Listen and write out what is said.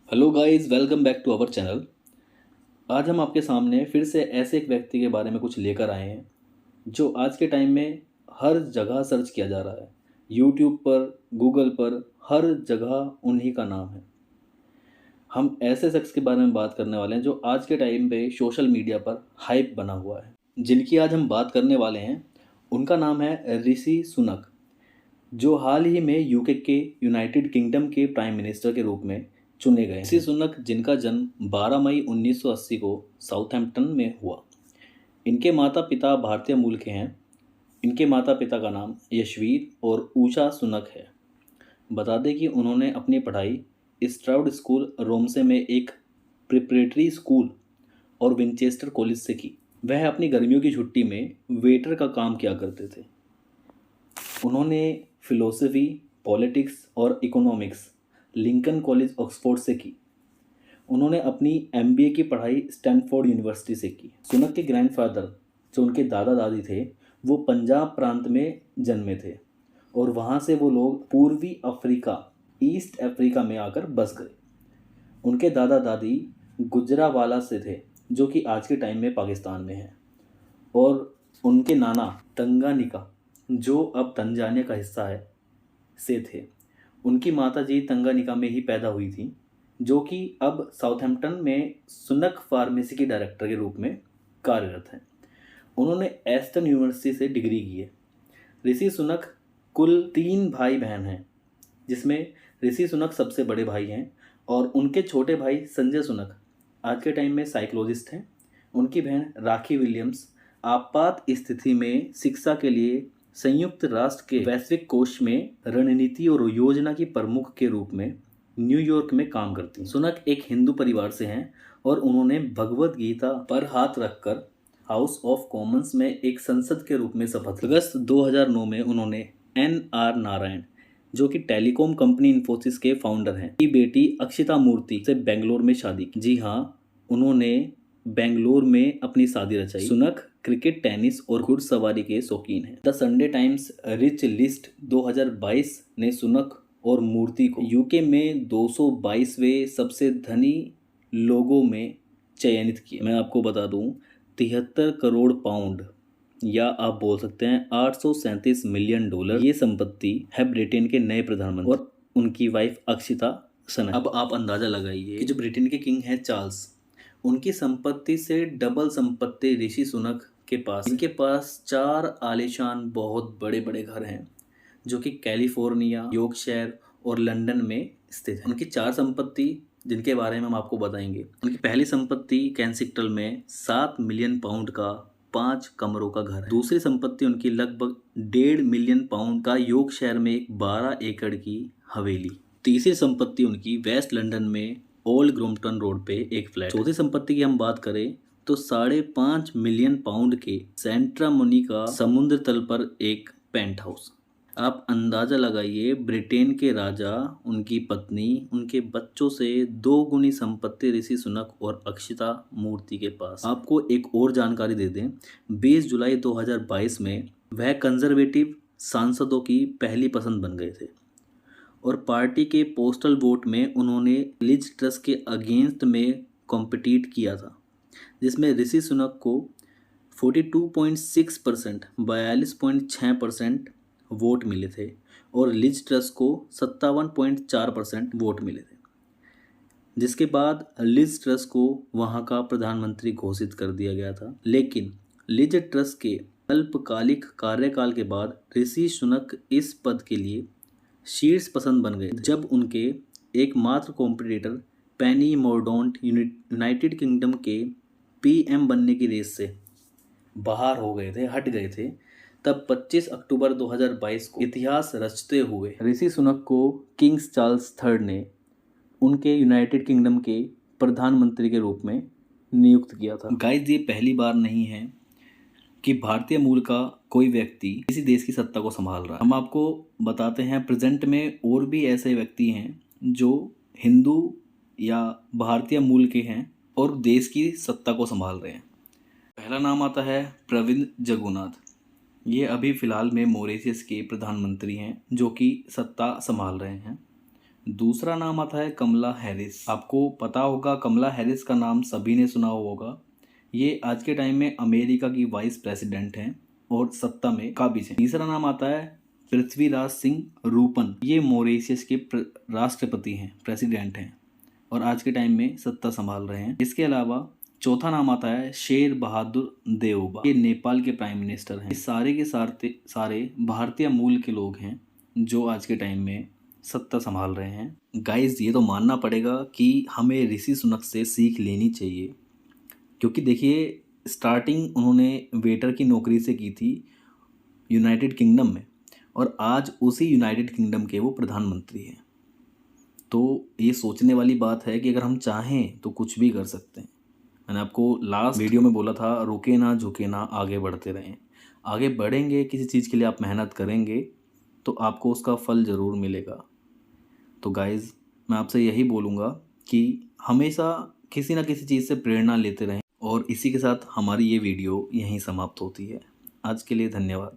Hello guys, welcome back to our channel. आज हम आपके सामने फिर से ऐसे एक व्यक्ति के बारे में कुछ लेकर आए हैं जो आज के टाइम में हर जगह सर्च किया जा रहा है। यूट्यूब पर, गूगल पर, हर जगह उन्हीं का नाम है। हम ऐसे शख्स के बारे में बात करने वाले हैं जो आज के टाइम पे सोशल मीडिया पर हाइप बना हुआ है। जिनकी आज हम बात करने वाले हैं उनका नाम है ऋषि सुनक, जो हाल ही में यूके के यूनाइटेड किंगडम के प्राइम मिनिस्टर के रूप में चुने गए हैं। ऋषि सुनक, जिनका जन्म 12 मई 1980 को साउथहैम्पटन में हुआ। इनके माता पिता भारतीय मूल के हैं। इनके माता पिता का नाम यशवीर और ऊषा सुनक है। बता दें कि उन्होंने अपनी पढ़ाई स्ट्राउड स्कूल रोमसे में एक प्रिपरेटरी स्कूल और विंचेस्टर कॉलेज से की। वह अपनी गर्मियों की छुट्टी में वेटर का काम किया करते थे। उन्होंने फिलोसफी, पॉलिटिक्स और इकोनॉमिक्स लिंकन कॉलेज ऑक्सफोर्ड से की। उन्होंने अपनी एमबीए की पढ़ाई स्टैनफोर्ड यूनिवर्सिटी से की। सुनक के ग्रैंडफादर, जो उनके दादा दादी थे, वो पंजाब प्रांत में जन्मे थे और वहाँ से वो लोग पूर्वी अफ्रीका, ईस्ट अफ्रीका में आकर बस गए। उनके दादा दादी गुजरावाला से थे, जो कि आज के टाइम में पाकिस्तान में है, और उनके नाना तंगानिका, जो अब तंजानिया का हिस्सा है, से थे। उनकी माताजी तंगानिका में ही पैदा हुई थी, जो कि अब साउथहैम्पटन में सुनक फार्मेसी की डायरेक्टर के रूप में कार्यरत हैं। उन्होंने एस्टन यूनिवर्सिटी से डिग्री की है। ऋषि सुनक कुल 3 भाई बहन हैं, जिसमें ऋषि सुनक सबसे बड़े भाई हैं और उनके छोटे भाई संजय सुनक आज के टाइम में साइकोलॉजिस्ट हैं। उनकी बहन राखी विलियम्स आपात स्थिति में शिक्षा के लिए संयुक्त राष्ट्र के वैश्विक कोष में रणनीति और योजना की प्रमुख के रूप में न्यूयॉर्क में काम करती हैं। सुनक एक हिंदू परिवार से हैं और उन्होंने भगवत गीता पर हाथ रखकर हाउस ऑफ कॉमन्स में एक संसद के रूप में शपथ ली। अगस्त 2009 में उन्होंने NR नारायण, जो कि टेलीकॉम कंपनी इन्फोसिस के फाउंडर हैं, की बेटी अक्षिता मूर्ति से बेंगलोर में शादी की। जी हाँ, उन्होंने बेंगलोर में अपनी शादी रचाई। सुनक क्रिकेट, टेनिस और घुड़सवारी के शौकीन हैं। The Sunday times rich list 2022 ने सुनक और मूर्ति को यूके में 222वें सबसे धनी लोगों में चयनित किया। मैं आपको बता दूं, 73 करोड़ पाउंड, या आप बोल सकते हैं $837 मिलियन, ये संपत्ति है ब्रिटेन के नए प्रधानमंत्री और उनकी वाइफ अक्षिता सुनक। अब आप अंदाजा लगाइए कि जो ब्रिटेन के किंग हैं चार्ल्स, उनकी संपत्ति से डबल संपत्ति ऋषि सुनक के पास। इनके पास 4 आलीशान बहुत बड़े बड़े घर हैं, जो कि कैलिफोर्निया, यॉर्कशायर और लंदन में स्थित है। उनकी 4 संपत्ति, जिनके बारे में हम आपको बताएंगे। उनकी पहली संपत्ति कैंसिक्टल में 7 मिलियन पाउंड का 5 कमरों का घर है। दूसरी संपत्ति उनकी लगभग 1.5 मिलियन पाउंड का यॉर्कशायर में एक 12 एकड़ की हवेली। तीसरी संपत्ति उनकी वेस्ट लंदन में ओल्ड ग्रोम्पटन रोड पे एक फ्लैट। चौथी संपत्ति की हम बात करें तो 5.5 मिलियन पाउंड के सेंट्रा मोनिका समुद्र तल पर एक पेंट हाउस। आप अंदाजा लगाइए, ब्रिटेन के राजा, उनकी पत्नी, उनके बच्चों से 2 गुनी संपत्ति ऋषि सुनक और अक्षिता मूर्ति के पास। आपको एक और जानकारी दे दें, 20 जुलाई 2022 में वह कंजर्वेटिव सांसदों की पहली पसंद बन गए थे और पार्टी के पोस्टल वोट में उन्होंने लिज ट्रस के अगेंस्ट में कॉम्पिटिट किया था, जिसमें ऋषि सुनक को 42.6%, 42.6% वोट मिले थे और लिज ट्रस को 57.4% वोट मिले थे, जिसके बाद लिज ट्रस को वहां का प्रधानमंत्री घोषित कर दिया गया था। लेकिन लिज ट्रस के अल्पकालिक कार्यकाल के बाद ऋषि सुनक इस पद के लिए शीर्ष पसंद बन गए, जब उनके एकमात्र कॉम्पिटिटर पेनी मोरडॉन्ट यूनाइटेड किंगडम के PM बनने की रेस से बाहर हो गए थे, हट गए थे। तब 25 अक्टूबर 2022 को इतिहास रचते हुए ऋषि सुनक को किंग्स चार्ल्स III ने उनके यूनाइटेड किंगडम के प्रधानमंत्री के रूप में नियुक्त किया था। गाइस, ये पहली बार नहीं है कि भारतीय मूल का कोई व्यक्ति किसी देश की सत्ता को संभाल रहा है। हम आपको बताते हैं, प्रेजेंट में और भी ऐसे व्यक्ति हैं जो हिंदू या भारतीय मूल के हैं और देश की सत्ता को संभाल रहे हैं। पहला नाम आता है प्रविंद जगुनाथ। ये अभी फ़िलहाल में मॉरिशस के प्रधानमंत्री हैं, जो कि सत्ता संभाल रहे हैं। दूसरा नाम आता है कमला हैरिस। आपको पता होगा कमला हैरिस का नाम सभी ने सुना होगा। ये आज के टाइम में अमेरिका की वाइस प्रेसिडेंट हैं और सत्ता में काबिज हैं। तीसरा नाम आता है पृथ्वीराज सिंह रूपन। ये मॉरिशस के राष्ट्रपति हैं, प्रेसिडेंट हैं और आज के टाइम में सत्ता संभाल रहे हैं। इसके अलावा चौथा नाम आता है शेर बहादुर देवबा। ये नेपाल के प्राइम मिनिस्टर हैं। ये सारे के सारे भारतीय मूल के लोग हैं जो आज के टाइम में सत्ता संभाल रहे हैं। गाइस, ये तो मानना पड़ेगा कि हमें ऋषि सुनक से सीख लेनी चाहिए, क्योंकि देखिए स्टार्टिंग उन्होंने वेटर की नौकरी से की थी यूनाइटेड किंगडम में और आज उसी यूनाइटेड किंगडम के वो प्रधानमंत्री हैं। तो ये सोचने वाली बात है कि अगर हम चाहें तो कुछ भी कर सकते हैं। मैंने आपको लास्ट वीडियो में बोला था, रुके ना झुके ना, आगे बढ़ते रहें। आगे बढ़ेंगे, किसी चीज़ के लिए आप मेहनत करेंगे तो आपको उसका फल ज़रूर मिलेगा। तो गाइज़, मैं आपसे यही बोलूँगा कि हमेशा किसी ना किसी चीज़ से प्रेरणा लेते रहें। और इसी के साथ हमारी ये वीडियो यहीं समाप्त होती है। आज के लिए धन्यवाद।